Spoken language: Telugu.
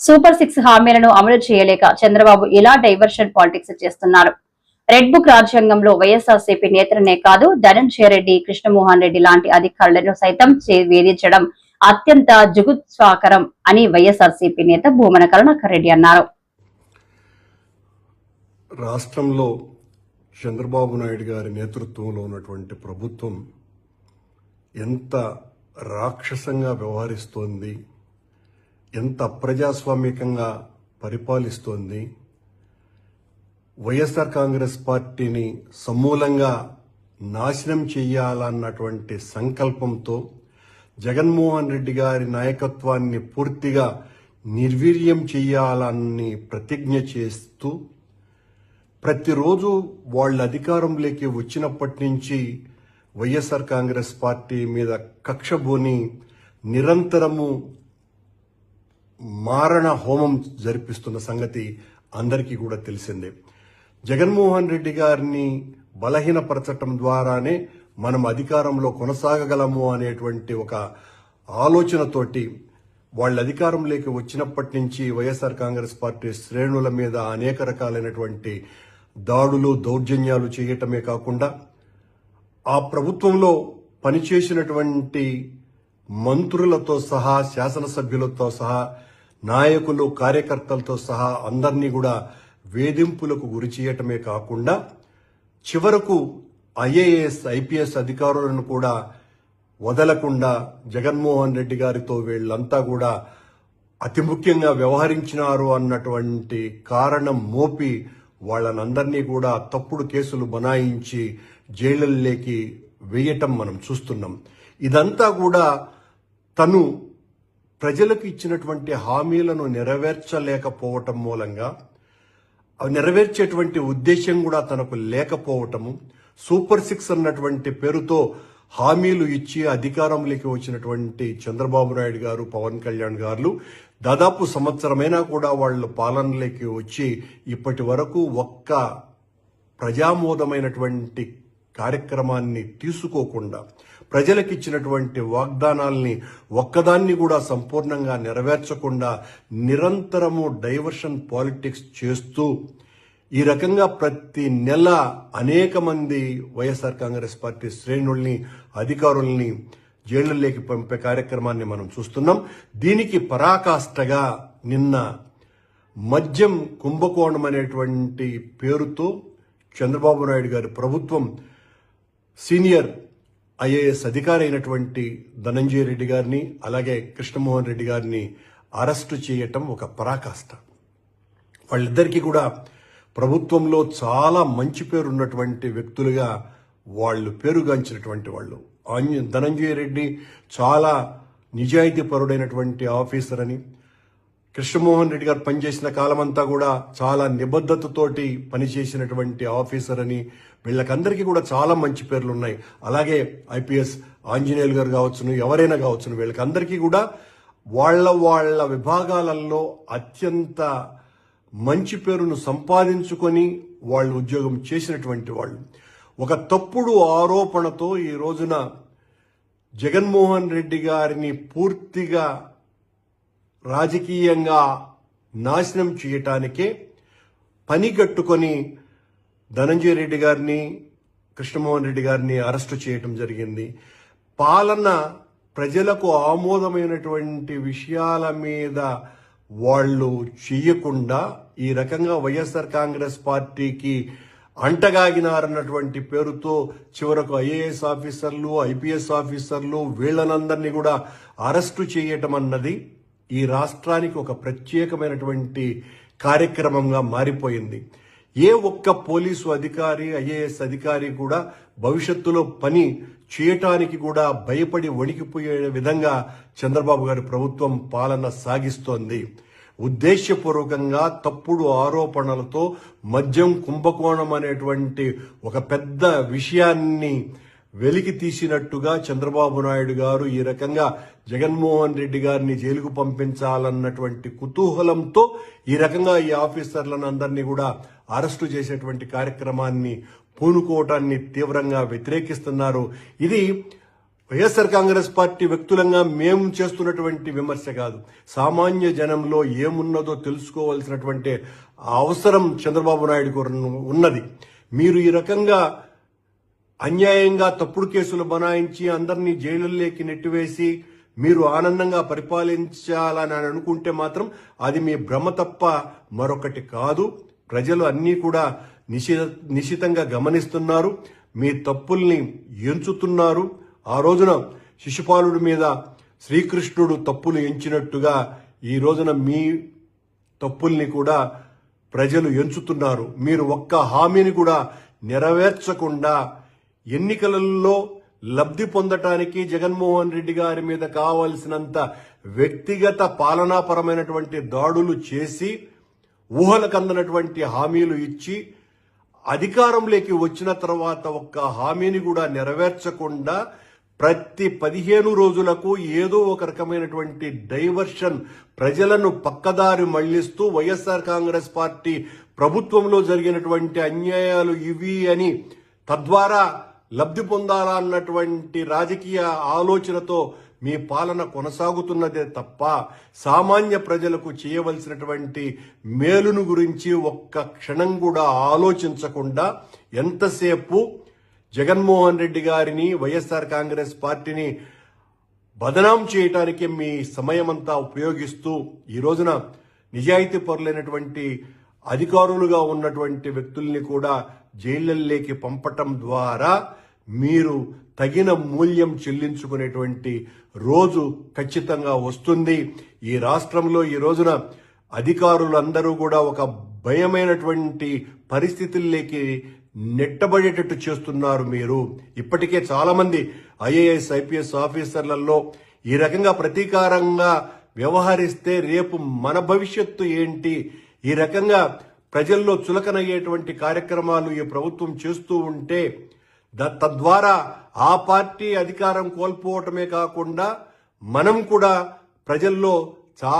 సూపర్ 6 హామీలను అమలు చేయలేక చంద్రబాబు ఇలా డైవర్షన్ పాలిటిక్స్ చేస్తున్నారు. రెడ్ బుక్ రాజ్యాంగంలో వైఎస్ఆర్సీపీ నేతలనే కాదు, ధనంజయ రెడ్డి, కృష్ణమోహన్ రెడ్డి లాంటి అధికారులను సైతం వేధించడం అత్యంత జుగుత్సాకరం అని వైఎస్ఆర్సీపీ నేత భూమన కరుణాకర్ రెడ్డి అన్నారు. రాష్ట్రంలో చంద్రబాబు నాయుడు గారి నేతృత్వంలో ఉన్నటువంటి ప్రభుత్వం ఎంత రాక్షసంగా వ్యవహరిస్తోంది, ఎంత అప్రజాస్వామికంగా పరిపాలిస్తోంది, వైఎస్ఆర్ కాంగ్రెస్ పార్టీని సమూలంగా నాశనం చేయాలన్నటువంటి సంకల్పంతో జగన్మోహన్ రెడ్డి గారి నాయకత్వాన్ని పూర్తిగా నిర్వీర్యం చేయాలని ప్రతిజ్ఞ చేస్తూ ప్రతిరోజు వాళ్ళ అధికారంలోకి వచ్చినప్పటి నుంచి వైఎస్ఆర్ కాంగ్రెస్ పార్టీ మీద కక్షబూని నిరంతరము మారణ హోమం జరిపిస్తున్న సంగతి అందరికీ కూడా తెలిసిందే. జగన్మోహన్ రెడ్డి గారిని బలహీనపరచటం ద్వారానే మనం అధికారంలో కొనసాగగలము అనేటువంటి ఒక ఆలోచనతోటి వాళ్ళ అధికారంలోకి వచ్చినప్పటి నుంచి వైఎస్ఆర్ కాంగ్రెస్ పార్టీ శ్రేణుల మీద అనేక రకాలైనటువంటి దాడులు, దౌర్జన్యాలు చేయటమే కాకుండా ఆ ప్రభుత్వంలో పనిచేసినటువంటి మంత్రులతో సహా, శాసనసభ్యులతో సహా, నాయకులు, కార్యకర్తలతో సహా అందరినీ కూడా వేధింపులకు గురి చేయటమే కాకుండా చివరకు ఐఏఎస్, ఐపీఎస్ అధికారులను కూడా వదలకుండా జగన్మోహన్ రెడ్డి గారితో వీళ్ళంతా కూడా అతి ముఖ్యంగా వ్యవహరించినారు అన్నటువంటి కారణం మోపి వాళ్ళనందరినీ కూడా తప్పుడు కేసులు బనాయించి జైళ్లలోకి వేయటం మనం చూస్తున్నాం. ఇదంతా కూడా తను ప్రజలకు ఇచ్చినటువంటి హామీలను నెరవేర్చలేకపోవటం మూలంగా, నెరవేర్చేటువంటి ఉద్దేశం కూడా తనకు లేకపోవటము, సూపర్ 6 అన్నటువంటి పేరుతో హామీలు ఇచ్చి అధికారంలోకి వచ్చినటువంటి చంద్రబాబు నాయుడు గారు, పవన్ కళ్యాణ్ గారు దాదాపు సంవత్సరమైనా కూడా వాళ్ళు పాలనలోకి వచ్చి ఇప్పటి వరకు ఒక్క ప్రజామోదమైనటువంటి కార్యక్రమాన్ని తీసుకోకుండా ప్రజలకు ఇచ్చినటువంటి వాగ్దానాల్ని ఒక్కదాన్ని కూడా సంపూర్ణంగా నెరవేర్చకుండా నిరంతరము డైవర్షన్ పాలిటిక్స్ చేస్తూ ఈ రకంగా ప్రతి నెల అనేక మంది వైఎస్ఆర్ కాంగ్రెస్ పార్టీ శ్రేణుల్ని, అధికారుల్ని జైళ్లలోకి పంపే కార్యక్రమాన్ని మనం చూస్తున్నాం. దీనికి పరాకాష్ఠగా నిన్న మద్యం కుంభకోణం అనేటువంటి పేరుతో చంద్రబాబు నాయుడు గారి ప్రభుత్వం సీనియర్ ఐఏఎస్ అధికారి అయినటువంటి ధనంజయ రెడ్డి గారిని, అలాగే కృష్ణమోహన్ రెడ్డి గారిని అరెస్టు చేయటం ఒక పరాకాష్ఠ. వాళ్ళిద్దరికీ కూడా ప్రభుత్వంలో చాలా మంచి పేరు ఉన్నటువంటి వ్యక్తులుగా వాళ్ళు పేరుగాంచినటువంటి వాళ్ళు. ధనంజయ రెడ్డి చాలా నిజాయితీ పరుడైనటువంటి ఆఫీసర్ అని, కృష్ణమోహన్ రెడ్డి గారు పనిచేసిన కాలమంతా కూడా చాలా నిబద్ధతతోటి పనిచేసినటువంటి ఆఫీసర్ అని వీళ్ళకందరికీ కూడా చాలా మంచి పేర్లు ఉన్నాయి. అలాగే ఐపీఎస్ ఆంజనేయులు గారు కావచ్చును, ఎవరైనా కావచ్చును, వీళ్ళకందరికీ కూడా వాళ్ళ విభాగాలలో అత్యంత మంచి పేరును సంపాదించుకొని వాళ్ళు ఉద్యోగం చేసినటువంటి వాళ్ళు. ఒక తప్పుడు ఆరోపణతో ఈ రోజున జగన్మోహన్ రెడ్డి గారిని పూర్తిగా రాజకీయంగా నాశనం చేయటానికే పనిగట్టుకొని ధనంజయ రెడ్డి గారిని, కృష్ణమోహన్ రెడ్డి గారిని అరెస్టు చేయటం జరిగింది. పాలన ప్రజలకు ఆమోదమైనటువంటి విషయాల మీద వాళ్ళు చేయకుండా ఈ రకంగా వైఎస్ఆర్ కాంగ్రెస్ పార్టీకి అంటగాగినారన్నటువంటి పేరుతో చివరకు ఐఏఎస్ ఆఫీసర్లు, ఐపీఎస్ ఆఫీసర్లు వీళ్ళనందరినీ కూడా అరెస్టు చేయటం అన్నది ఈ రాష్ట్రానికి ఒక ప్రత్యేకమైనటువంటి కార్యక్రమంగా మారిపోయింది. ఏ ఒక్క పోలీసు అధికారి, ఐఏఎస్ అధికారి కూడా భవిష్యత్తులో పని చేయటానికి కూడా భయపడి వణికిపోయే విధంగా చంద్రబాబు గారి ప్రభుత్వం పాలన సాగిస్తోంది. ఉద్దేశపూర్వకంగా తప్పుడు ఆరోపణలతో మద్యం కుంభకోణం అనేటువంటి ఒక పెద్ద విషయాన్ని వెలికి తీసినట్టుగా చంద్రబాబు నాయుడు గారు ఈ రకంగా జగన్మోహన్ రెడ్డి గారిని జైలుకు పంపించాలన్నటువంటి కుతూహలంతో ఈ రకంగా ఈ ఆఫీసర్లను అందరినీ కూడా అరెస్టు చేసేటువంటి కార్యక్రమాన్ని పూనుకోవటాన్ని తీవ్రంగా వ్యతిరేకిస్తున్నారు. ఇది వైఎస్ఆర్ కాంగ్రెస్ పార్టీ వ్యక్తులంగా మేము చేస్తున్నటువంటి విమర్శ కాదు, సామాన్య జనంలో ఏమున్నదో తెలుసుకోవాల్సినటువంటి అవసరం చంద్రబాబు నాయుడు ఉన్నది. మీరు ఈ రకంగా అన్యాయంగా తప్పుడు కేసులు బనాయించి అందరినీ జైలుల్లోకి నెట్టివేసి మీరు ఆనందంగా పరిపాలించాలని అనుకుంటే మాత్రం అది మీ భ్రమ తప్ప మరొకటి కాదు. ప్రజలు అన్నీ కూడా నిశితంగా గమనిస్తున్నారు, మీ తప్పుల్ని ఎంచుతున్నారు. ఆ రోజున శిశుపాలుడి మీద శ్రీకృష్ణుడు తప్పులు ఎంచినట్టుగా ఈ రోజున మీ తప్పుల్ని కూడా ప్రజలు ఎంచుతున్నారు. మీరు ఒక్క హామీని కూడా నెరవేర్చకుండా ఎన్నికలలో లబ్ధి పొందటానికి జగన్మోహన్ రెడ్డి గారి మీద కావలసినంత వ్యక్తిగత పాలనాపరమైనటువంటి దాడులు చేసి ఊహలకు అందనటువంటి హామీలు ఇచ్చి అధికారంలోకి వచ్చిన తర్వాత ఒక్క హామీని కూడా నెరవేర్చకుండా ప్రతి 15 రోజులకు ఏదో ఒక రకమైనటువంటి డైవర్షన్, ప్రజలను పక్కదారి మళ్లిస్తూ వైఎస్ఆర్ కాంగ్రెస్ పార్టీ ప్రభుత్వంలో జరిగినటువంటి అన్యాయాలు ఇవి అని తద్వారా లబ్ధి పొందాలన్నటువంటి రాజకీయ ఆలోచనతో మీ పాలన కొనసాగుతున్నదే తప్ప సామాన్య ప్రజలకు చేయవలసినటువంటి మేలును గురించి ఒక్క క్షణం కూడా ఆలోచించకుండా ఎంతసేపు జగన్మోహన్ రెడ్డి గారిని, వైఎస్ఆర్ కాంగ్రెస్ పార్టీని బదనాం చేయటానికి మీ సమయమంతా ఉపయోగిస్తూ ఈ రోజున నిజాయితీ పరులైనటువంటి అధికారులుగా ఉన్నటువంటి వ్యక్తుల్ని కూడా జైళ్లలోకి పంపటం ద్వారా మీరు తగిన మూల్యం చెల్లించుకునేటువంటి రోజు ఖచ్చితంగా వస్తుంది. ఈ రాష్ట్రంలో ఈ రోజున అధికారులందరూ కూడా ఒక భయమైనటువంటి పరిస్థితుల్లోకి నెట్టబడేటట్టు చేస్తున్నారు. మీరు ఇప్పటికే చాలా మంది ఐఏఎస్, ఐపీఎస్ ఆఫీసర్లలో ఈ రకంగా ప్రతీకారంగా వ్యవహరిస్తే రేపు మన భవిష్యత్తు ఏంటి, ఈ రకంగా ప్రజల్లో చులకనయ్యేటువంటి కార్యక్రమాలు ఈ ప్రభుత్వం చేస్తూ ఉంటే తద్వారా ఆ పార్టీ అధికారం కోల్పోవటమే కాకుండా మనం కూడా ప్రజల్లో చాలా